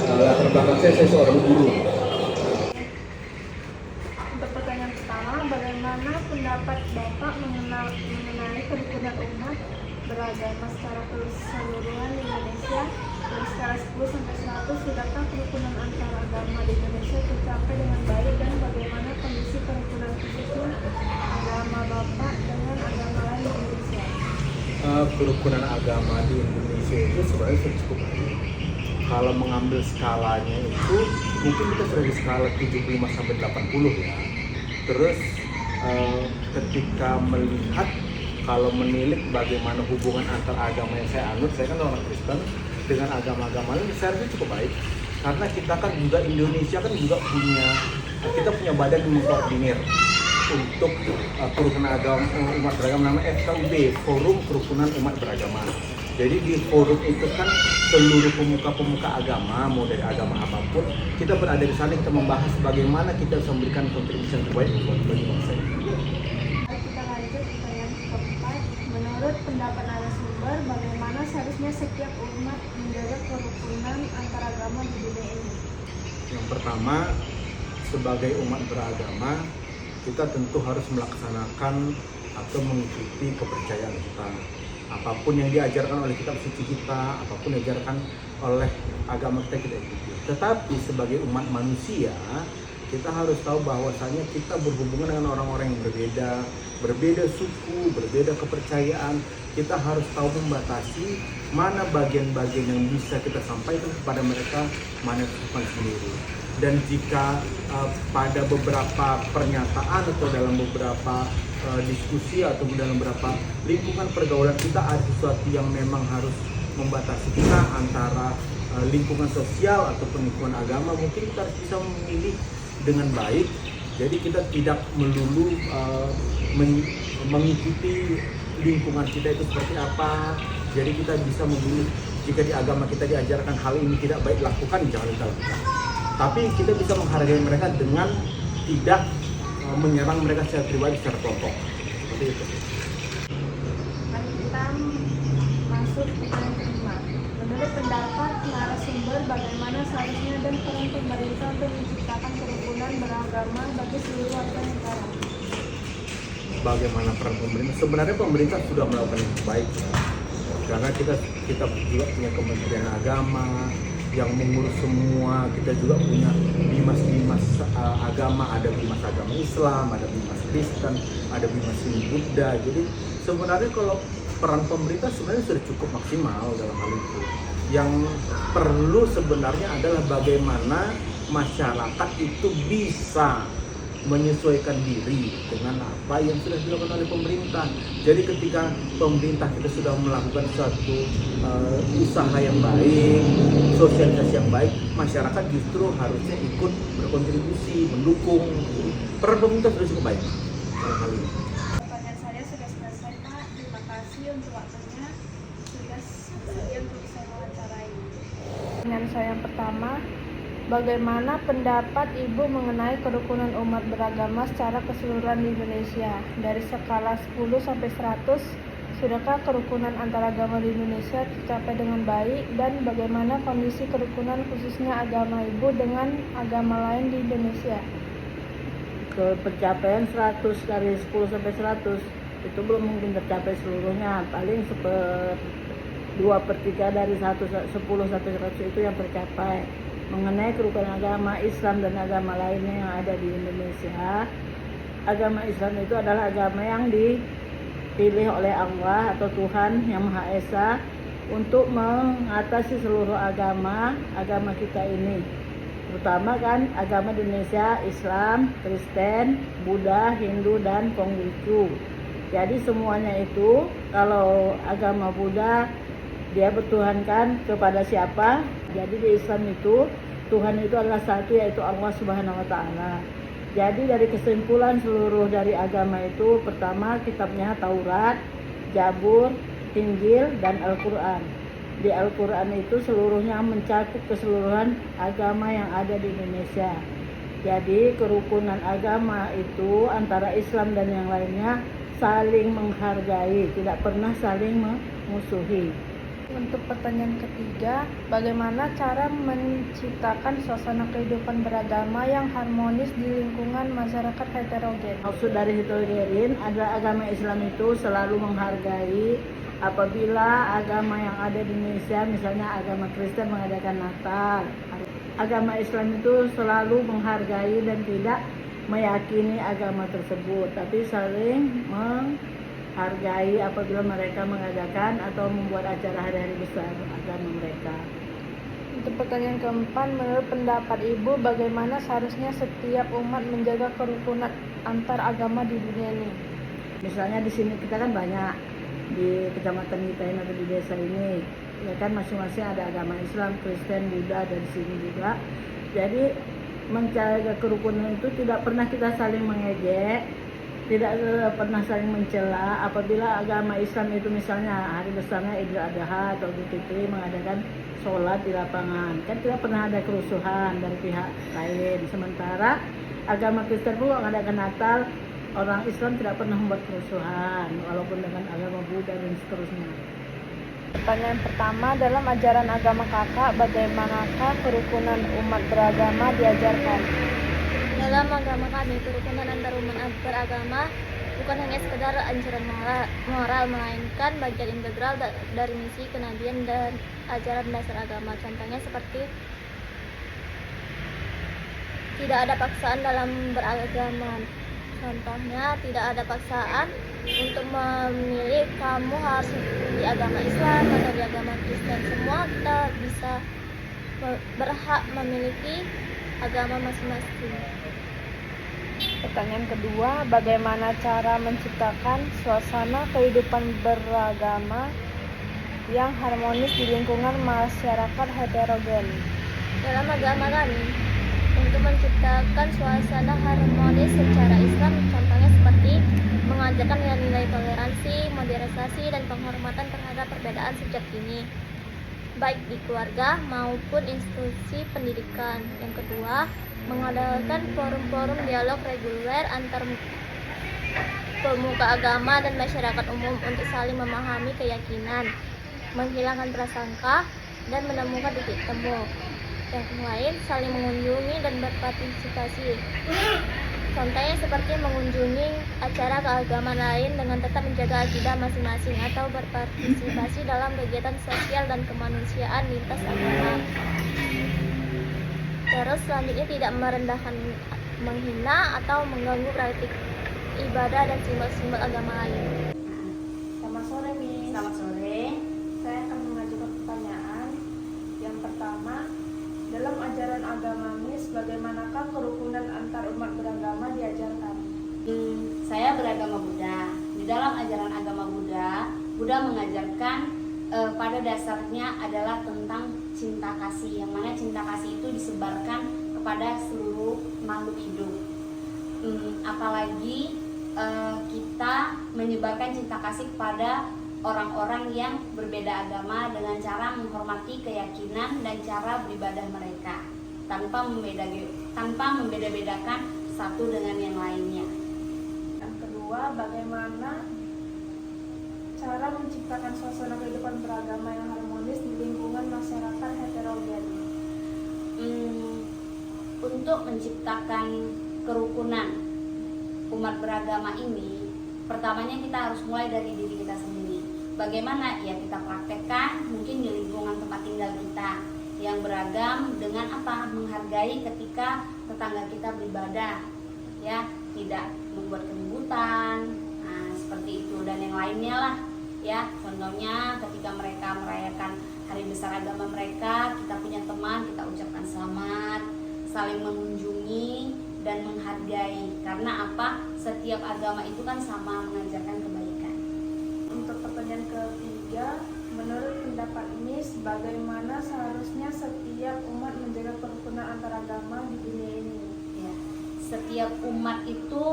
Latar belakang saya seorang guru. Untuk pertanyaan pertama, bagaimana pendapat Bapak mengenai kerukunan umat beragama secara keseluruhan di Indonesia dari skala 10 sampai 100, sudahkah kerukunan antar agama di Indonesia tercapai dengan baik dan bagaimana kondisi kerukunan khususnya agama Bapak dengan agama lain di Indonesia? Kerukunan agama di Indonesia itu sebenarnya sudah cukup baik. Kalau mengambil skalanya itu mungkin kita sudah di skala 75 sampai 80 ya. Terus ketika melihat kalau menilik bagaimana hubungan antar agama yang saya anut, saya kan orang Kristen, dengan agama-agama lain saya rasa cukup baik. Karena kita kan juga Indonesia kan juga punya badan yang mengkoordinir untuk kerukunan agama umat beragama, namanya FKUB, Forum Kerukunan Umat Beragama. Jadi di forum itu kan seluruh pemuka-pemuka agama, mau dari agama apapun, kita berada di sana, kita membahas bagaimana kita bisa memberikan kontribusi yang terbaik buat bangsa ini. Kita lanjut pertanyaan keempat. Menurut pendapat narasumber, bagaimana seharusnya setiap umat menjaga kerukunan antar agama di dunia ini? Yang pertama, sebagai umat beragama, kita tentu harus melaksanakan atau mengikuti kepercayaan kita. Apapun yang diajarkan oleh kitab suci kita, apapun yang diajarkan oleh agama kita ikuti. Tetapi sebagai umat manusia, kita harus tahu bahwasanya kita berhubungan dengan orang-orang yang berbeda suku, berbeda kepercayaan. Kita harus tahu membatasi mana bagian-bagian yang bisa kita sampaikan kepada mereka, mana yang sendiri. Dan jika pada beberapa pernyataan atau dalam beberapa diskusi atau dalam beberapa lingkungan pergaulan kita ada sesuatu yang memang harus membatasi kita antara lingkungan sosial atau lingkungan agama, mungkin kita harus bisa memilih dengan baik. Jadi kita tidak melulu mengikuti lingkungan kita itu seperti apa. Jadi kita bisa memilih, jika di agama kita diajarkan hal ini tidak baik lakukan, jangan kita lakukan. Tapi kita bisa menghargai mereka dengan tidak menyerang mereka secara pribadi, secara kelompok. Seperti itu. Mari kita masuk ke pertanyaan kelima. Menurut pendapat narasumber, bagaimana seharusnya dan peran pemerintah untuk menciptakan kerukunan beragama bagi seluruh warga negara? Bagaimana peran pemerintah? Sebenarnya pemerintah sudah melakukan yang terbaik ya. Karena kita juga punya Kementerian Agama yang mengurus semua. Kita juga punya bimas agama, ada bimas agama Islam, ada bimas Kristen, ada bimas Buddha. Jadi sebenarnya kalau peran pemerintah sebenarnya sudah cukup maksimal dalam hal itu. Yang perlu sebenarnya adalah bagaimana masyarakat itu bisa menyesuaikan diri dengan apa yang sudah dilakukan oleh pemerintah. Jadi ketika pemerintah kita sudah melakukan suatu usaha yang baik, sosialisasi yang baik, masyarakat justru harusnya ikut berkontribusi, mendukung. Peran pemerintah sudah cukup baik dalam hal ini. Pertanyaan saya sudah selesai, Pak. Terima kasih untuk waktunya. Sudah bersedia untuk saya wawancarai. Pertanyaan saya yang pertama, bagaimana pendapat Ibu mengenai kerukunan umat beragama secara keseluruhan di Indonesia? Dari skala 10 sampai 100, sudahkah kerukunan antara agama di Indonesia tercapai dengan baik? Dan bagaimana kondisi kerukunan khususnya agama Ibu dengan agama lain di Indonesia? Ke pencapaian 100 dari 10 sampai 100 itu belum mungkin tercapai seluruhnya, paling 2/3 dari 10 sampai 100 itu yang tercapai. Mengenai kerukunan agama Islam dan agama lainnya yang ada di Indonesia, agama Islam itu adalah agama yang dipilih oleh Allah atau Tuhan Yang Maha Esa untuk mengatasi seluruh agama kita ini. Terutama kan agama di Indonesia Islam, Kristen, Buddha, Hindu, dan Konghucu. Jadi semuanya itu, kalau agama Buddha dia bertuhankan kepada siapa? Jadi di Islam itu Tuhan itu adalah satu, yaitu Allah Subhanahu wa Ta'ala. Jadi dari kesimpulan seluruh dari agama itu, pertama kitabnya Taurat, Zabur, Injil, dan Al-Quran. Di Al-Quran itu seluruhnya mencakup keseluruhan agama yang ada di Indonesia. Jadi kerukunan agama itu antara Islam dan yang lainnya saling menghargai, tidak pernah saling memusuhi. Untuk pertanyaan ketiga, bagaimana cara menciptakan suasana kehidupan beragama yang harmonis di lingkungan masyarakat heterogen? Maksud dari heterogen adalah agama Islam itu selalu menghargai apabila agama yang ada di Indonesia, misalnya agama Kristen mengadakan Natal. Agama Islam itu selalu menghargai dan tidak meyakini agama tersebut, tapi saling menghargai apabila mereka mengadakan atau membuat acara hari-hari besar agama mereka. Untuk pertanyaan keempat, menurut pendapat Ibu, bagaimana seharusnya setiap umat menjaga kerukunan antar agama di dunia ini? Misalnya di sini kita kan banyak di kecamatan kita ini atau di desa ini, ya kan masing-masing ada agama Islam, Kristen, Buddha dan sini juga. Jadi menjaga kerukunan itu tidak pernah kita saling mengejek, tidak pernah saling mencela. Apabila agama Islam itu misalnya hari besarnya Idul Adha atau Idul Fitri mengadakan sholat di lapangan, kan tidak pernah ada kerusuhan dari pihak lain. Sementara agama Kristen pun mengadakan Natal, orang Islam tidak pernah membuat kerusuhan walaupun dengan agama Buddha dan seterusnya. Pertanyaan pertama, dalam ajaran agama Kakak, bagaimanakah kerukunan umat beragama diajarkan? Dalam agama kami, kerukunan antar umat beragama bukan hanya sekedar anjuran moral, melainkan bagian integral dari misi kenabian dan ajaran dasar agama. Contohnya seperti tidak ada paksaan dalam beragama. Contohnya tidak ada paksaan untuk memilih kamu harus di agama Islam atau di agama Kristen. Semua kita bisa berhak memiliki agama masing-masing. Pertanyaan kedua, bagaimana cara menciptakan suasana kehidupan beragama yang harmonis di lingkungan masyarakat heterogen? Dalam agama kami, untuk menciptakan suasana harmonis secara Islam, contohnya seperti mengajarkan nilai-nilai toleransi, moderasi, dan penghormatan terhadap perbedaan sejak dini, baik di keluarga maupun institusi pendidikan. Yang kedua, mengadakan forum-forum dialog reguler antar pemuka agama dan masyarakat umum untuk saling memahami keyakinan, menghilangkan prasangka, dan menemukan titik temu. Yang lain, saling mengunjungi dan berpartisipasi. Contohnya seperti mengunjungi acara keagamaan lain dengan tetap menjaga akidah masing-masing atau berpartisipasi dalam kegiatan sosial dan kemanusiaan lintas agama. Terus selanjutnya tidak merendahkan, menghina, atau mengganggu praktik ibadah dan simbol-simbol agama lain. Selamat sore, Miss. Selamat sore. Saya akan mengajukan pertanyaan. Yang pertama, dalam ajaran agama Miss, bagaimanakah kerukunan antar umat beragama diajarkan? Saya beragama Buddha. Di dalam ajaran agama Buddha, Buddha mengajarkan pada dasarnya adalah tentang cinta kasih, yang mana cinta kasih itu disebarkan kepada seluruh makhluk hidup. Apalagi kita menyebarkan cinta kasih kepada orang-orang yang berbeda agama dengan cara menghormati keyakinan dan cara beribadah mereka tanpa membeda-bedakan satu dengan yang lainnya. Yang kedua, bagaimana cara menciptakan suasana kehidupan beragama yang harmonis di lingkungan masyarakat heterogen? Untuk menciptakan kerukunan umat beragama ini, pertamanya kita harus mulai dari diri kita sendiri. Bagaimana? Ya kita praktekkan mungkin di lingkungan tempat tinggal kita yang beragam dengan apa? Menghargai ketika tetangga kita beribadah, ya, tidak membuat keributan, seperti itu dan yang lainnya lah, ya. Contohnya ketika mereka merayakan hari besar agama mereka, kita punya teman, kita ucapkan selamat, saling mengunjungi dan menghargai. Karena apa? Setiap agama itu kan sama mengajarkan kebaikan. Untuk pertanyaan ketiga, menurut pendapat Miss, bagaimana seharusnya setiap umat menjaga kerukunan antar agama di dunia ini? Ya, setiap umat itu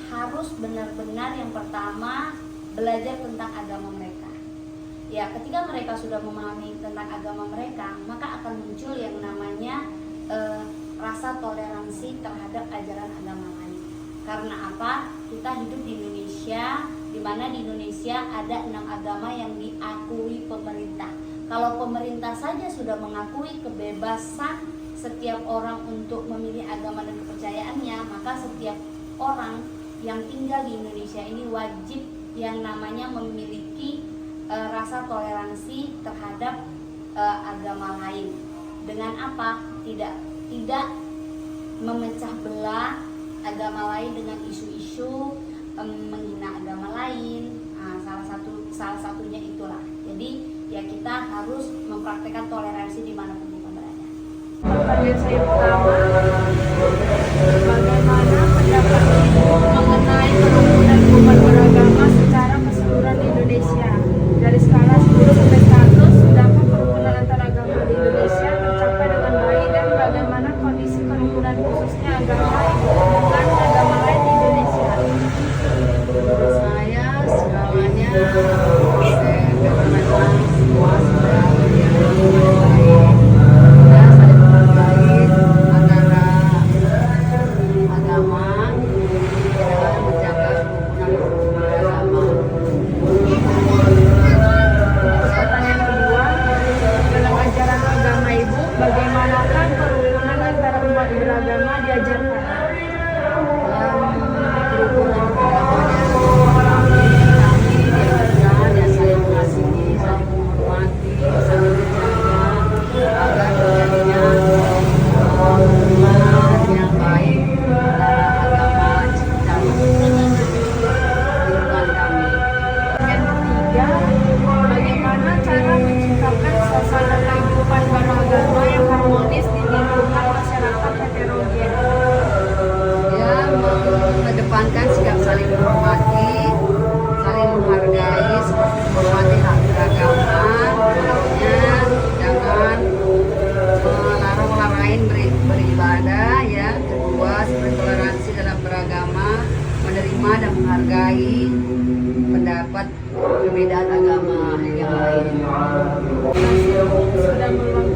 harus benar-benar yang pertama belajar tentang agama mereka. Ya, ketika mereka sudah memahami tentang agama mereka, maka akan muncul yang namanya rasa toleransi terhadap ajaran agama lain. Karena apa? Kita hidup di Indonesia, di di mana di Indonesia ada 6 agama yang diakui pemerintah. Kalau pemerintah saja sudah mengakui kebebasan setiap orang untuk memilih agama dan kepercayaannya, maka setiap orang yang tinggal di Indonesia ini wajib yang namanya memiliki rasa toleransi terhadap agama lain. Dengan apa? Tidak memecah belah agama lain dengan isu-isu menghina agama lain. Nah, salah satunya itulah. Jadi ya kita harus mempraktekkan toleransi dimanapun kita berada. Pertanyaan saya pertama, bagaimana pendapat Ibu mengenai kerukunan umat beragama secara keseluruhan di Indonesia? Dari skala 10 sampai 100, dapat kerukunan antar agama di Indonesia tercapai dengan baik dan bagaimana kondisi kerukunan khususnya agama Ibu dengan agama lain di Indonesia? Menurut saya skalanya karena semua sudah berjalan dengan baik dan saling menghargai antara agama dalam menjaga kerukunan beragama. Pertanyaan kedua, dalam ajaran agama Ibu, bagaimanakah kerukunan antara umat beragama diajarkan? Kerukunan beramanya kami diajarkan ya saling mengasihi, saling menghormati, saling menjaga agar terjadinya hubungan yang baik antara agama dan lingkungan kami. Yang ketiga, bagaimana cara menciptakan suasana kehidupan beragama yang harmonis di lingkungan masyarakat heterogen? Ya, mengedepankan sikap saling menghormati, saling menghargai, seperti menghormati hak beragama, contohnya jangan melarang orang lain beribadah, ya. Kedua, seperti toleransi dalam beragama, menerima dan menghargai pendapat perbedaan agama yang lain. Terima kasih sudah meluangkan